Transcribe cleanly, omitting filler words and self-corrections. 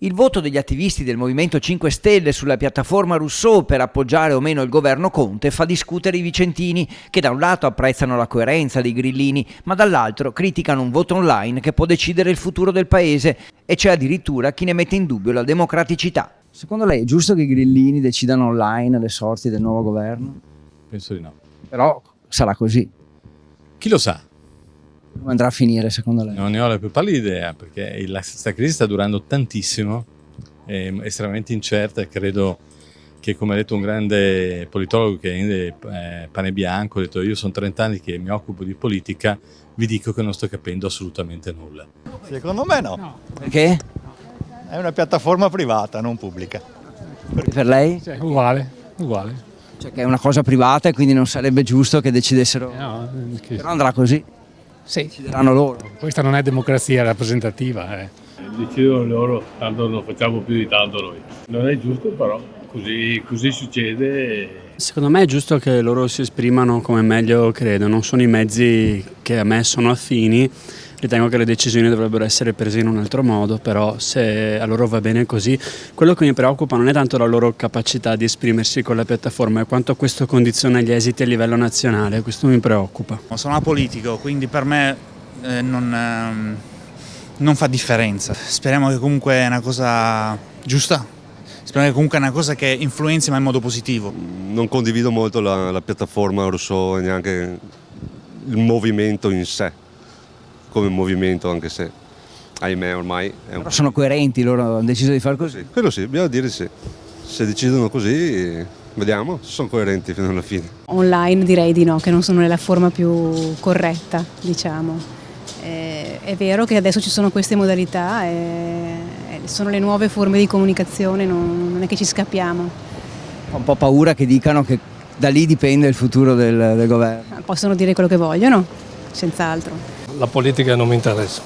Il voto degli attivisti del Movimento 5 Stelle sulla piattaforma Rousseau per appoggiare o meno il governo Conte fa discutere i vicentini, che da un lato apprezzano la coerenza dei grillini, ma dall'altro criticano un voto online che può decidere il futuro del paese, e c'è addirittura chi ne mette in dubbio la democraticità. Secondo lei è giusto che i grillini decidano online le sorti del nuovo governo? Penso di no. Però sarà così. Chi lo sa? Come andrà a finire secondo lei? Non ne ho la più pallida idea, perché questa crisi sta durando tantissimo, è estremamente incerta, e credo che, come ha detto un grande politologo che è Pane Bianco, ha detto: io sono 30 anni che mi occupo di politica, vi dico che non sto capendo assolutamente nulla. Secondo me no. Perché? È una piattaforma privata, non pubblica. Per lei? Cioè, uguale. Cioè che è una cosa privata e quindi non sarebbe giusto che decidessero. No, Però andrà così. sì. Decideranno loro. Questa non è democrazia rappresentativa. Decidono loro, tanto non facciamo più di tanto noi. Non è giusto, però così succede. Secondo me è giusto che loro si esprimano come meglio credono, non sono i mezzi che a me sono affini, ritengo che le decisioni dovrebbero essere prese in un altro modo, però se a loro va bene così, quello che mi preoccupa non è tanto la loro capacità di esprimersi con la piattaforma, è quanto questo condiziona gli esiti a livello nazionale, questo mi preoccupa. Sono apolitico, quindi per me non fa differenza. Speriamo che comunque è una cosa giusta. Speriamo che comunque è una cosa che influenzi, ma in modo positivo. Non condivido molto la piattaforma Rousseau e neanche il movimento in sé, come movimento, anche se ahimè ormai è Però sono coerenti, loro hanno deciso di fare così. Sì, quello sì, bisogna dire sì. Se decidono così, vediamo, sono coerenti fino alla fine. Online direi di no, che non sono nella forma più corretta, diciamo. È vero che adesso ci sono queste modalità, sono le nuove forme di comunicazione, non è che ci scappiamo. Ho un po' paura che dicano che da lì dipende il futuro del governo. Possono dire quello che vogliono, senz'altro. La politica non mi interessa.